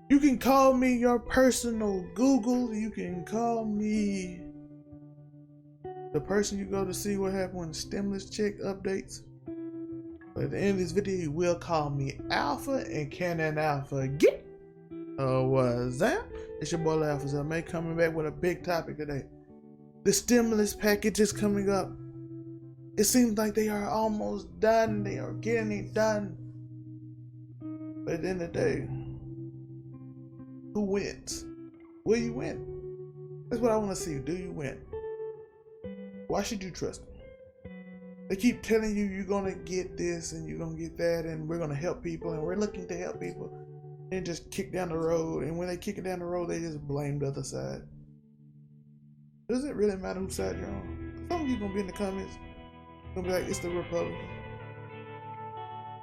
You can call me your personal Google. You can call me the person you go to see what happened when the stimulus check updates. But at the end of this video, you will call me Alpha and Canon Alpha. Get what's that? It's your boy Alpha Zell, coming back with a big topic today. The stimulus package is coming up. It seems like they are almost done. They are getting it done. But at the end of the day, who wins? Will you win? That's what I want to see. Do you win? Why should you trust them? They keep telling you you're going to get this and you're going to get that and we're going to help people and we're looking to help people. And just kick down the road. And when they kick it down the road, they just blame the other side. Does it really matter whose side you're on? Some of you going to be in the comments. Going to be like, it's the Republicans.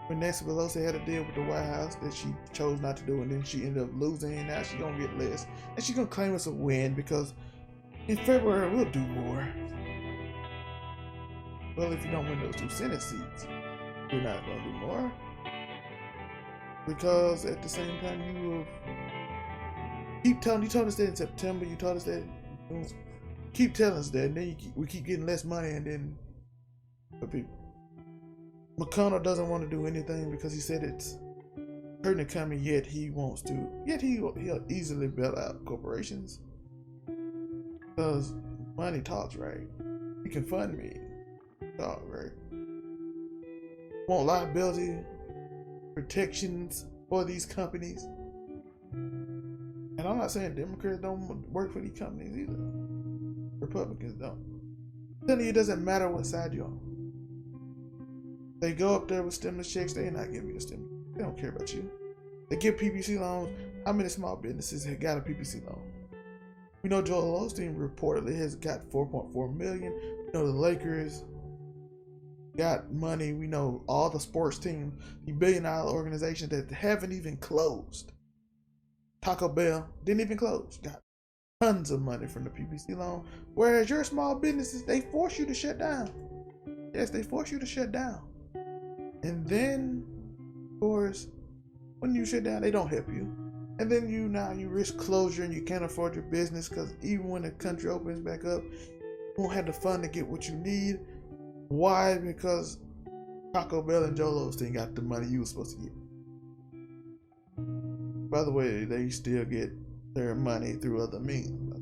When Nancy Pelosi had a deal with the White House that she chose not to do, and then she ended up losing, and now she's gonna get less, and she's gonna claim it's a win because in February we'll do more. Well, if you don't win those 2 Senate seats, you're not gonna do more, because at the same time you will keep telling. You told us that in September. You told us that. Keep telling us that, and then we keep getting less money, and then for people. McConnell doesn't want to do anything because he said it's hurting the economy, yet he wants to. Yet he'll easily bail out corporations. Because money talks, right? You can fund me. Talk, right? Want liability protections for these companies. And I'm not saying Democrats don't work for these companies either. Republicans don't. I'm telling you, it doesn't matter what side you're on. They go up there with stimulus checks, they're not giving you a stimulus. They don't care about you. They give PPP loans. How many small businesses have got a PPP loan? We know Joel Osteen reportedly has got 4.4 million. We know the Lakers got money. We know all the sports teams, the billion-dollar organizations that haven't even closed. Taco Bell didn't even close. Got tons of money from the PPP loan. Whereas your small businesses, they force you to shut down. Yes, they force you to shut down. And then, of course, when you shut down, they don't help you. And then you risk closure and you can't afford your business because even when the country opens back up, you won't have the fund to get what you need. Why? Because Taco Bell and Joel Osteen got the money you were supposed to get. By the way, they still get their money through other means.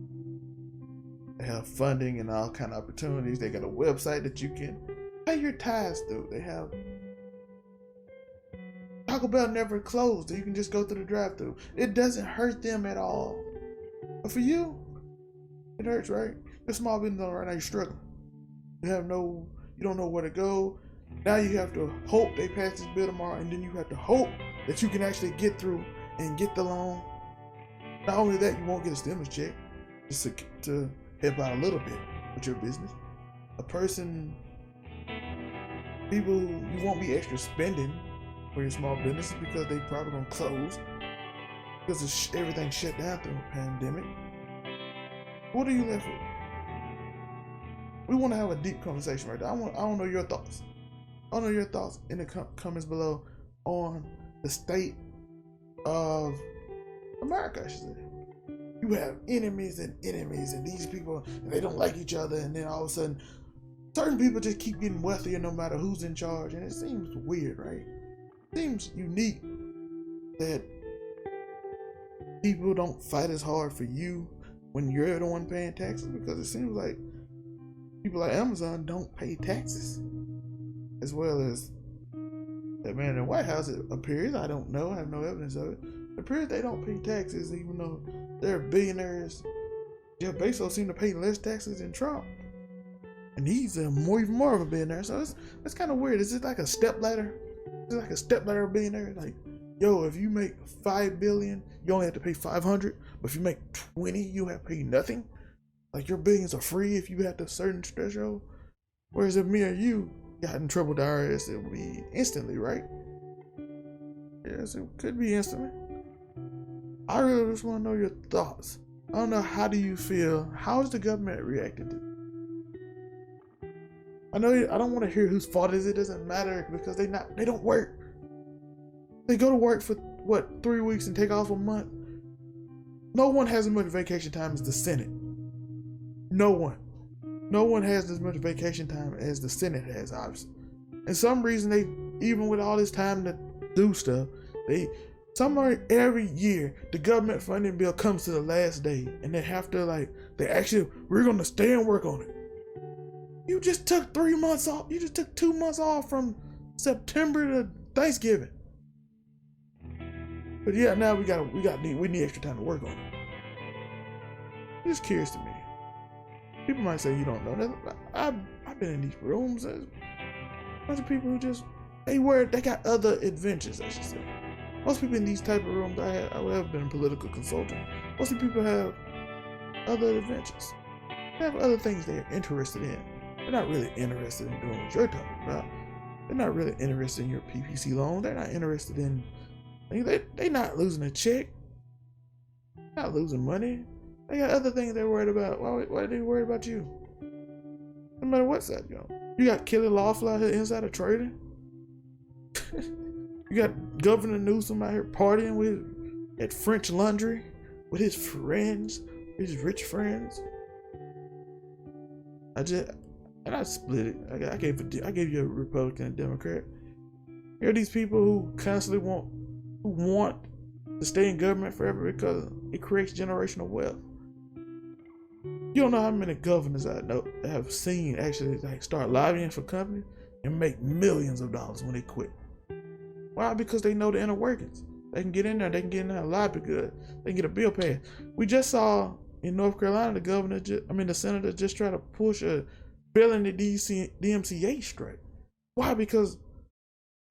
They have funding and all kind of opportunities. They got a website that you can pay your tithes through. They have Taco Bell never closed. You can just go through the drive-thru. It doesn't hurt them at all. But for you, it hurts, right? You're small business owner right now. You're struggling. You don't know where to go. Now you have to hope they pass this bill tomorrow, and then you have to hope that you can actually get through and get the loan. Not only that, you won't get a stimulus check just to help out a little bit with your business. People, you won't be extra spending for your small businesses because they probably gonna close because everything shut down through the pandemic. What are you left with? We want to have a deep conversation right there. I want to know your thoughts. I want to know your thoughts in the comments below on the state of America, I should say. You have enemies and these people, they don't like each other, and then all of a sudden certain people just keep getting wealthier no matter who's in charge, and it seems weird, right? It seems unique that people don't fight as hard for you when you're the one paying taxes, because it seems like people like Amazon don't pay taxes, as well as that man in the White House. It appears, I don't know, I have no evidence of it, it appears they don't pay taxes even though they're billionaires. Jeff Bezos seemed to pay less taxes than Trump, and he's even more of a billionaire. So it's kind of weird. Is it like a step ladder? Is it like a step ladder of billionaire? Like, yo, if you make $5 billion, you only have to pay $500, but if you make 20, you have to pay nothing. Like, your billions are free if you have the certain threshold. Whereas if me or you got in trouble with the IRS, it would be instantly, right? Yes, it could be instantly. I really just want to know your thoughts. I don't know, how do you feel? How is the government reacting to it? I don't want to hear whose fault it is. It doesn't matter because they don't work. They go to work for what, 3 weeks and take off a month. No one has as much vacation time as the Senate. No one. No one has as much vacation time as the Senate has, obviously. And some reason they, even with all this time to do stuff, somewhere every year the government funding bill comes to the last day and they have to we're gonna stay and work on it. You just took 3 months off. You just took 2 months off from September to Thanksgiving. But yeah, now we need extra time to work on it. It's just curious to me. People might say you don't know that. I've been in these rooms. There's a bunch of people who just they got other adventures, I should say. Most people in these type of rooms, I have been a political consultant. Most of the people have other adventures. They have other things they're interested in. They're not really interested in doing what you're talking about. They're not really interested in your PPC loan. They're not interested in. They're not losing a check. Not losing money. They got other things they're worried about. Why are they worried about you? No matter what side you on. You got Kelly Lawful out here inside of trading. You got Governor Newsom out here partying at French Laundry with his friends, his rich friends. I split it. I gave you a Republican and Democrat. There are these people who constantly want to stay in government forever because it creates generational wealth. You don't know how many governors I know have seen actually start lobbying for companies and make millions of dollars when they quit. Why? Because they know the inner workings. They can get in there. They can get in there and lobby good. They can get a bill passed. We just saw in North Carolina the senator just try to push a bill in the DMCA straight. Why? Because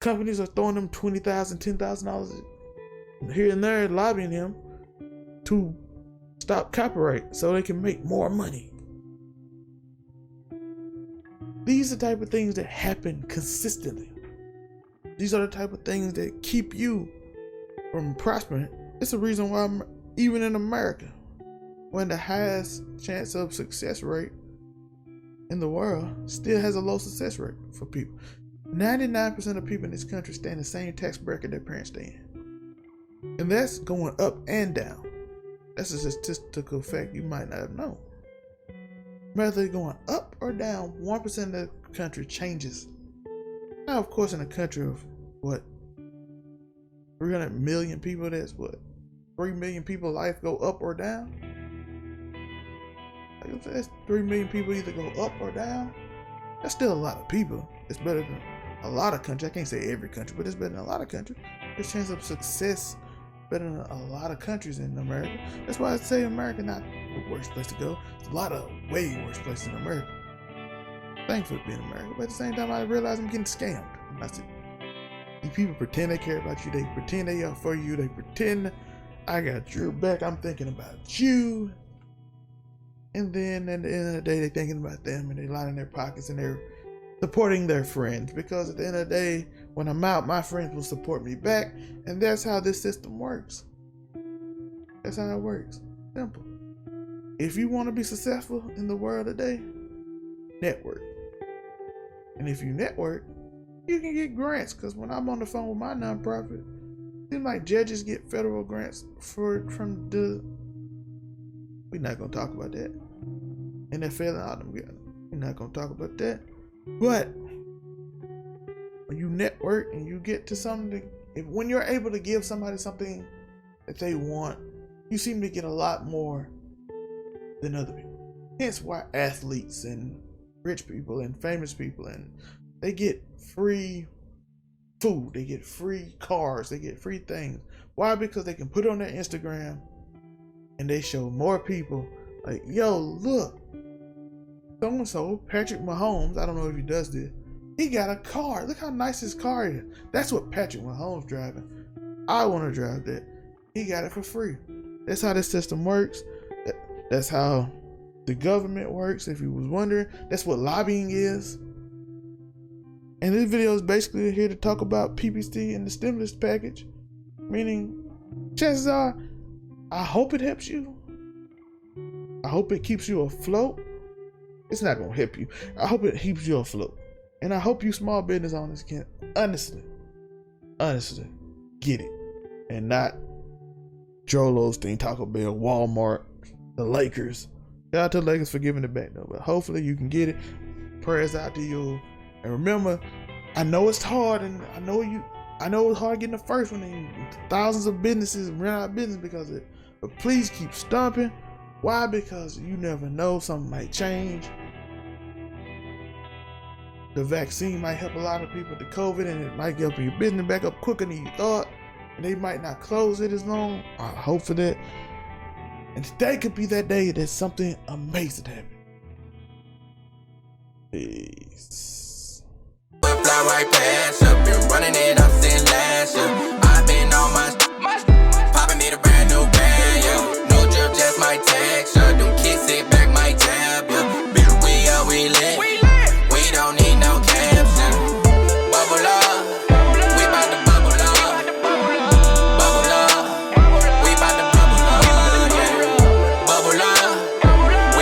companies are throwing them $20,000, $10,000 here and there, lobbying him to stop copyright so they can make more money. These are the type of things that happen consistently. These are the type of things that keep you from prospering. It's the reason why even in America, when the highest chance of success rate in the world still has a low success rate for people. 99% of people in this country stay in the same tax bracket their parents stay in. And that's going up and down. That's a statistical fact you might not have known. Whether they're going up or down, 1% of the country changes. Now, of course, in a country of 300 million people, that's 3 million people's life go up or down? That's 3 million people either go up or down. That's still a lot of people. It's better than a lot of countries. I can't say every country, but it's better than a lot of countries. There's chance of success better than a lot of countries in America. That's why I say America not the worst place to go. It's a lot of way worse places in America. Thankful to be in America, but at the same time I realize I'm getting scammed. I see these people pretend they care about you. They pretend they are for you. They pretend I got your back. I'm thinking about you. And then at the end of the day, they're thinking about them and they're lining their pockets and they're supporting their friends. Because at the end of the day, when I'm out, my friends will support me back. And that's how this system works. That's how it works. Simple. If you want to be successful in the world today, network. And if you network, you can get grants. Because when I'm on the phone with my nonprofit, it seems like judges get federal grants from the. We're not going to talk about that. And they're failing out them. We're not going to talk about that. But when you network and you get to something, when you're able to give somebody something that they want, you seem to get a lot more than other people. Hence why athletes and rich people and famous people, and they get free food, they get free cars, they get free things. Why? Because they can put it on their Instagram and they show more people like, yo, look, so-and-so, Patrick Mahomes, I don't know if he does this, he got a car. Look how nice his car is. That's what Patrick Mahomes driving. I want to drive that. He got it for free. That's how this system works. That's how the government works, if you was wondering. That's what lobbying is. And this video is basically here to talk about PPC and the stimulus package. Meaning, chances are, I hope it helps you. I hope it keeps you afloat. It's not going to help you. I hope it keeps you afloat. And I hope you small business owners can honestly get it. And not Joel Osteen, Taco Bell, Walmart, the Lakers. Shout out to the Lakers for giving it back though, but hopefully you can get it. Prayers out to you. And remember, I know it's hard, and I know it's hard getting the first one, and thousands of businesses ran out of business because of it. But please keep stomping. Why? Because you never know, something might change. The vaccine might help a lot of people with the COVID, and it might get your business back up quicker than you thought, and they might not close it as long. I hope for that. And today could be that day that something amazing happens. Peace. Fly right past you, been running it up since last year. I've been on my